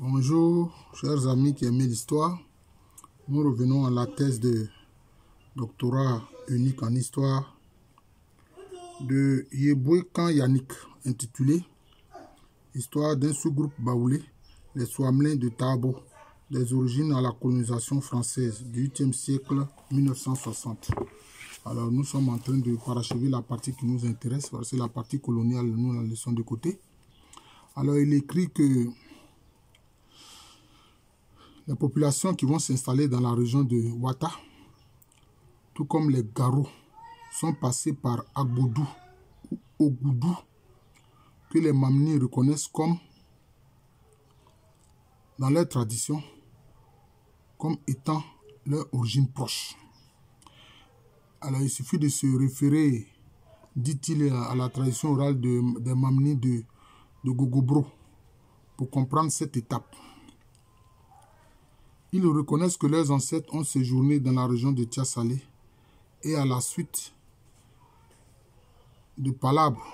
Bonjour, chers amis qui aiment l'histoire. Nous revenons à la thèse de doctorat unique en histoire de Yeboué-Kan Yannick, intitulée Histoire d'un sous-groupe baoulé, les Soamelins de Tabo, des origines à la colonisation française du 8e siècle 1960. Alors nous sommes en train de parachever la partie qui nous intéresse, c'est la partie coloniale, nous la laissons de côté. Alors il écrit que les populations qui vont s'installer dans la région de Ouatta, tout comme les Garo, sont passées par Agboudou ou Ogoudou, que les Mamnis reconnaissent comme, dans leur tradition, comme étant leur origine proche. Alors il suffit de se référer, dit-il, à la tradition orale des Mamnis de Gogobro pour comprendre cette étape. Ils reconnaissent que leurs ancêtres ont séjourné dans la région de Tiasalé et à la suite de Palabre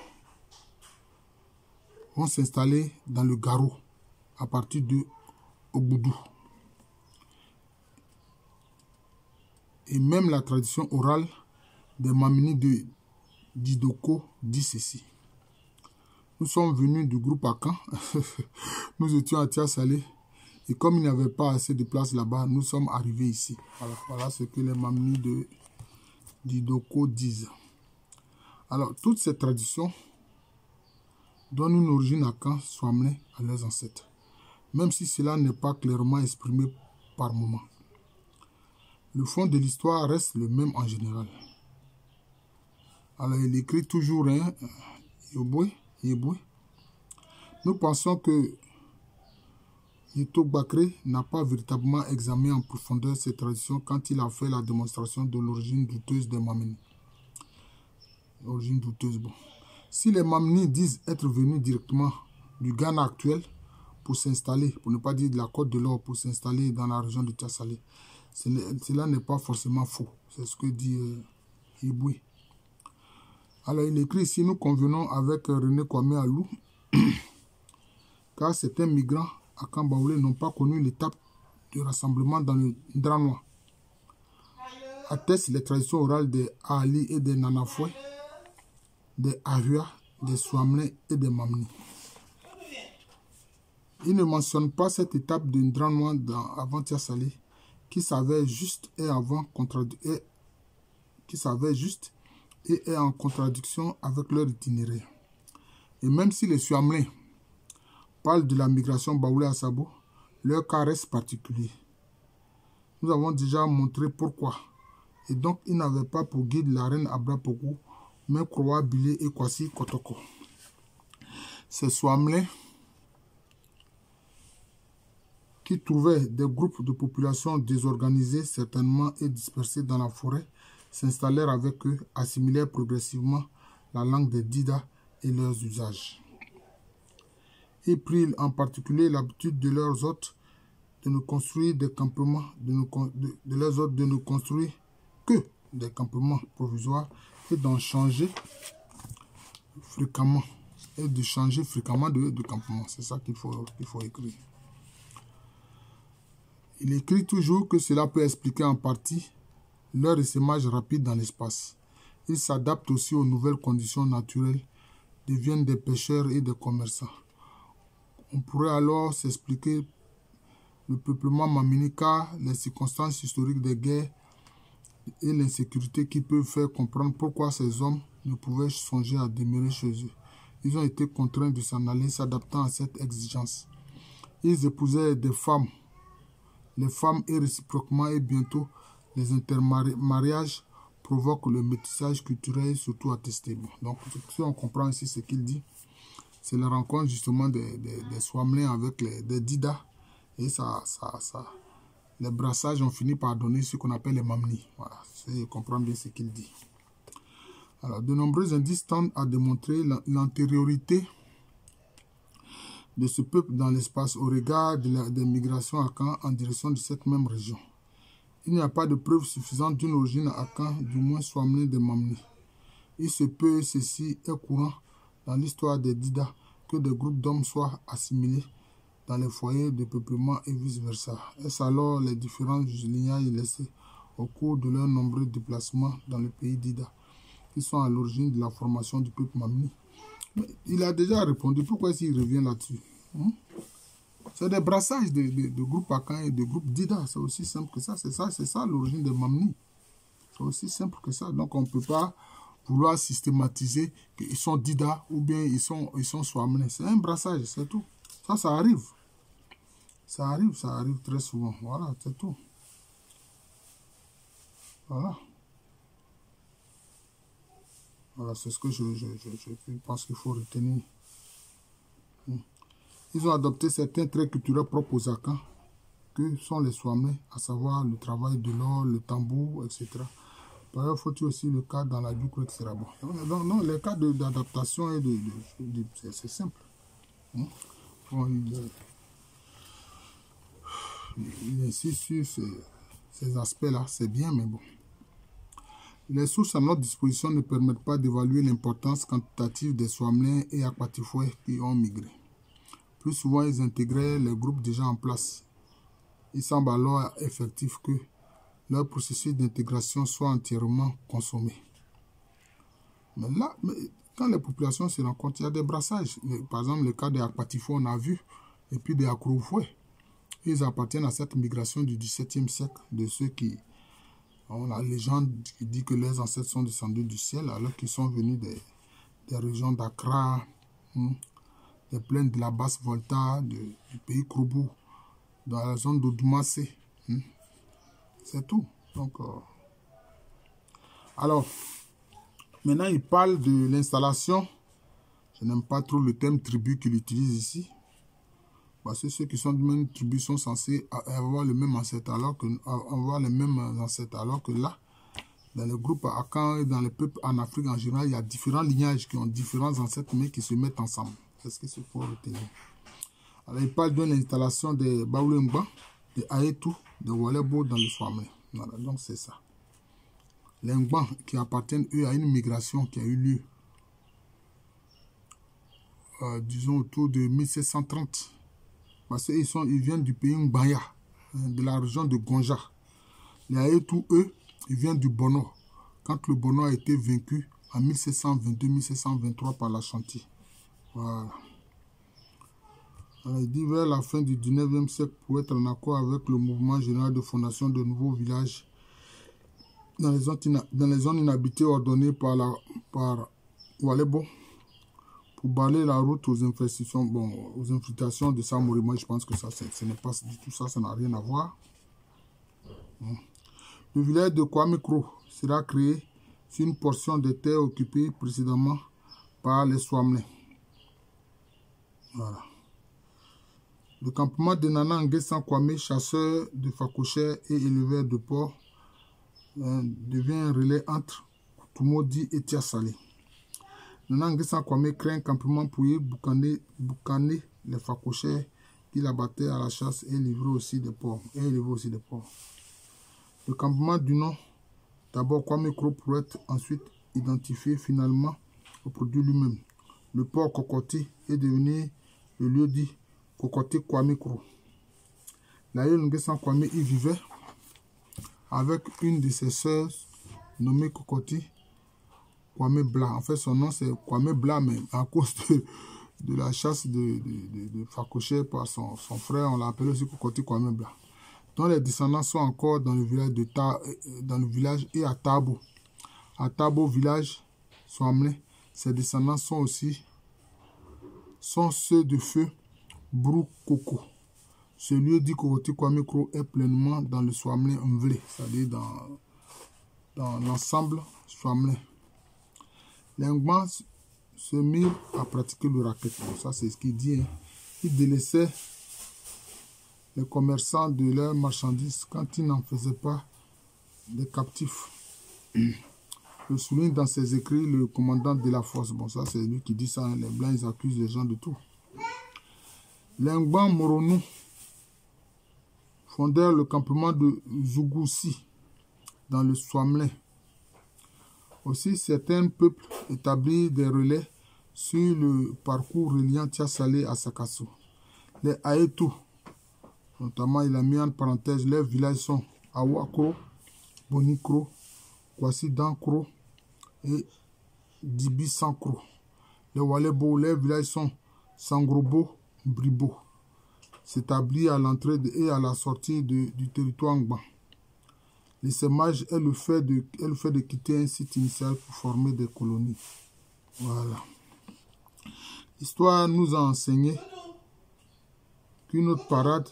vont s'installer dans le Garo à partir de Ogoudou. Et même la tradition orale des Mamini de Didoko dit ceci. Nous sommes venus du groupe Akan, nous étions à Tiasalé. Et comme il n'y avait pas assez de place là-bas, nous sommes arrivés ici. Voilà ce que les Mamnis de Didoko disent. Alors, toutes ces traditions donnent une origine à Kan Soamelin à leurs ancêtres, même si cela n'est pas clairement exprimé par moment. Le fond de l'histoire reste le même en général. Alors, il écrit toujours, Yeboué. Nous pensons que Yetok Bakré n'a pas véritablement examiné en profondeur ces traditions quand il a fait la démonstration de l'origine douteuse des Mamnis. L'origine douteuse, bon. Si les Mamnis disent être venus directement du Ghana actuel pour s'installer, pour ne pas dire de la Côte de l'Or, pour s'installer dans la région de Tiasalé, cela n'est pas forcément faux. C'est ce que dit Yeboué. Alors il écrit ici, nous convenons avec René Kwame Alou, car certains migrants à Kambaoulé n'ont pas connu l'étape de rassemblement dans le Ndranois. Attestent les traditions orales des Ali et des Nanafoué, des Ahua, des Soamelins et des Mamnis. Il ne mentionne pas cette étape de Ndranois avant Tiasalé, qui s'avère juste et est en contradiction avec leur itinéraire. Et même si les Soamelins parlent de la migration baoulé à Sabo, leur cas reste particulier. Nous avons déjà montré pourquoi. Et donc, ils n'avaient pas pour guide la reine Abra Pokou, mais Kroa Bilé et Kwasi Kotoko. Ces Soamelins qui trouvaient des groupes de population désorganisés, certainement et dispersés dans la forêt, s'installèrent avec eux, assimilèrent progressivement la langue des Dida et leurs usages. Ils prirent en particulier l'habitude de leurs hôtes de ne construire des campements, de ne construire que des campements provisoires et d'en changer fréquemment. Et de changer fréquemment de campement. C'est ça qu'il faut écrire. Il écrit toujours que cela peut expliquer en partie leur essaimage rapide dans l'espace. Ils s'adaptent aussi aux nouvelles conditions naturelles, deviennent des pêcheurs et des commerçants. On pourrait alors s'expliquer le peuplement maminica, les circonstances historiques des guerres et l'insécurité qui peuvent faire comprendre pourquoi ces hommes ne pouvaient songer à demeurer chez eux. Ils ont été contraints de s'en aller, s'adaptant à cette exigence. Ils épousaient des femmes, les femmes et réciproquement, et bientôt les intermariages provoquent le métissage culturel, surtout attesté. Donc, si on comprend ici ce qu'il dit, c'est la rencontre justement des Soamelins avec des Dida. Et les brassages ont fini par donner ce qu'on appelle les Mamnis. Voilà, je comprends bien ce qu'il dit. Alors, de nombreux indices tendent à démontrer l'antériorité de ce peuple dans l'espace au regard des migrations à Kan en direction de cette même région. Il n'y a pas de preuve suffisante d'une origine à Kan, du moins Soamelin des Mamnis. Il se peut, ceci est courant dans l'histoire des Dida, que des groupes d'hommes soient assimilés dans les foyers de peuplement et vice-versa. Est-ce alors les différents lignages laissés au cours de leurs nombreux déplacements dans le pays d'Ida qui sont à l'origine de la formation du peuple Mamni? Il a déjà répondu. Pourquoi s'il revient là-dessus? C'est des brassages de groupes Akan et de groupes Dida. C'est aussi simple que ça. C'est ça l'origine des Mamni. C'est aussi simple que ça. Donc on ne peut pas vouloir systématiser qu'ils sont Dida ou bien ils sont Swamne. C'est un brassage, c'est tout. Ça arrive. Ça arrive très souvent. Voilà, c'est tout. Voilà. Voilà, c'est ce que je pense qu'il faut retenir. Ils ont adopté certains traits culturels propres aux Akans, que sont les Swamés, à savoir le travail de l'or, le tambour, etc. Par ailleurs, faut-il aussi le cas dans la Djoukro, etc. Bon. Non, les cas d'adaptation et c'est simple. Bon, il insiste sur ces aspects-là, c'est bien, mais bon. Les sources à notre disposition ne permettent pas d'évaluer l'importance quantitative des Swamlins et Akwatifoué qui ont migré. Plus souvent, ils intégraient les groupes déjà en place. Il semble alors effectif que leur processus d'intégration soit entièrement consommé. Mais là, quand les populations se rencontrent, il y a des brassages. Par exemple, le cas des Akwatifoué, on a vu, et puis des Akrofoué. Ils appartiennent à cette migration du XVIIe siècle, de ceux qui... La légende qui dit que les ancêtres sont descendus du ciel alors qu'ils sont venus des régions d'Accra, des plaines de la basse Volta, du pays Kroubou, dans la zone d'Odoumassé. C'est tout. Donc, alors, maintenant, il parle de l'installation. Je n'aime pas trop le terme tribu qu'il utilise ici. Parce que ceux qui sont de même tribu sont censés avoir le même ancêtre, alors que là, dans le groupe Akan et dans les peuples en Afrique en général, il y a différents lignages qui ont différents ancêtres, mais qui se mettent ensemble. C'est ce qu'il faut retenir. Alors, il parle de l'installation des Baoulengba, des Aetou, des Walebo dans le Swamé. Voilà, donc c'est ça. Les Ngban qui appartiennent, eux, à une migration qui a eu lieu, disons, autour de 1730. Parce qu'ils viennent du pays Ngbaya, de la région de Gonja. Les Aetou, eux, ils viennent du Bono, quand le Bono a été vaincu en 1722-1723 par la Chantier. Voilà. Alors, il dit vers la fin du 19e siècle, pour être en accord avec le mouvement général de fondation de nouveaux villages dans les zones inhabitées ordonnées par Walebo, pour balayer la route aux infiltrations de Samori. Moi, je pense que ça, ce n'est pas du tout ça, ça n'a rien à voir. Le village de Kwamikro sera créé sur une portion de terre occupée précédemment par les Swamlais. Voilà. Le campement de Nana Nguessan Kwame, chasseur de Fakoucher et éleveur de porc, devient un relais entre Tumodi et Tiasalé. Nana Nguessan Kwame crée un campement pour y boucaner les Fakouchers qu'il abattait à la chasse et livrait aussi des porcs. Le campement du nom, d'abord Kwamikro, pourrait être ensuite identifié finalement au produit lui-même. Le port Kokoti est devenu le lieu dit Kokoti Kwamikro. L'aïeul Nguessan Kwame y vivait avec une de ses sœurs nommée Kokoti Kwame Bla. En fait, son nom c'est Kwame Bla, mais à cause de la chasse de Fakouché par son frère, on l'a appelé aussi Kokoti Kwame Bla. Dont les descendants sont encore dans le village et à Tabo. À Tabo, village Swamlais, ses descendants sont ceux de feu Brou Koko. Ce lieu dit Kokoti Kwamikro est pleinement dans le Swamlais Mvlé, c'est-à-dire dans l'ensemble Swamlais. Les Ngban se mirent à pratiquer le racket. Bon, ça, c'est ce qu'il dit. Hein. Ils délaissaient les commerçants de leurs marchandises quand ils n'en faisaient pas des captifs. Le souligne dans ses écrits le commandant de la force. Bon, ça, c'est lui qui dit ça. Hein. Les Blancs, ils accusent les gens de tout. Les Ngban Moronou fondèrent le campement de Zougoussi dans le Swamlais. Aussi, certains peuples établirent des relais sur le parcours reliant Tiasalé à Sakasso. Les Aetu, notamment il a mis en parenthèse, les villages sont Awakro, Bonikro, Kwasi Dankro et Dibi-Sankro. Les Walebo, les villages sont Sangrobo, Bribo. S'établit à l'entrée et à la sortie du territoire Ngba. L'essaimage est le fait de quitter un site initial pour former des colonies. Voilà. L'histoire nous a enseigné qu'une autre parade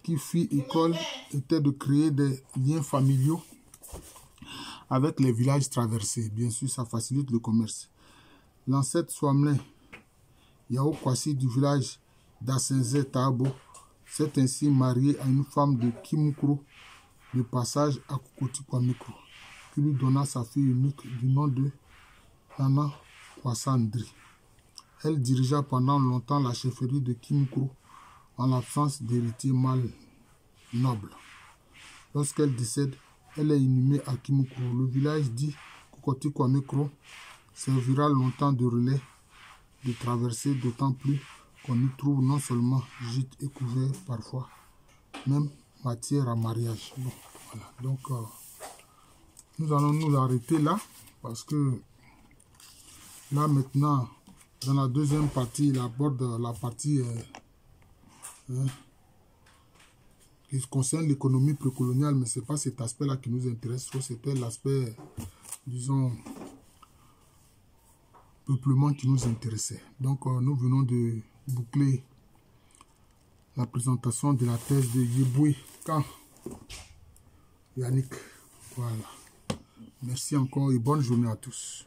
qui fit école était de créer des liens familiaux avec les villages traversés. Bien sûr, ça facilite le commerce. L'ancêtre Swamlin Yao Kwasi du village d'Asenze Tabo s'est ainsi marié à une femme de Kimukro, de passage à Kokoti Kwamikro, qui lui donna sa fille unique du nom de Nana Kwasandri. Elle dirigea pendant longtemps la chefferie de Kimukro en l'absence d'héritier mâle noble. Lorsqu'elle décède, elle est inhumée à Kimukro. Le village dit Kokoti Kwamikro servira longtemps de relais de traversée, d'autant plus qu'on y trouve non seulement gîtes et couverts parfois, même matière à mariage. Bon, voilà. Donc, nous allons nous arrêter là, parce que là maintenant, dans la deuxième partie, il aborde la partie qui concerne l'économie précoloniale, mais ce n'est pas cet aspect-là qui nous intéresse, c'était l'aspect, disons, peuplement qui nous intéressait. Donc, nous venons de boucler la présentation de la thèse de Yeboué Kan Yannick. Voilà. Merci encore et bonne journée à tous.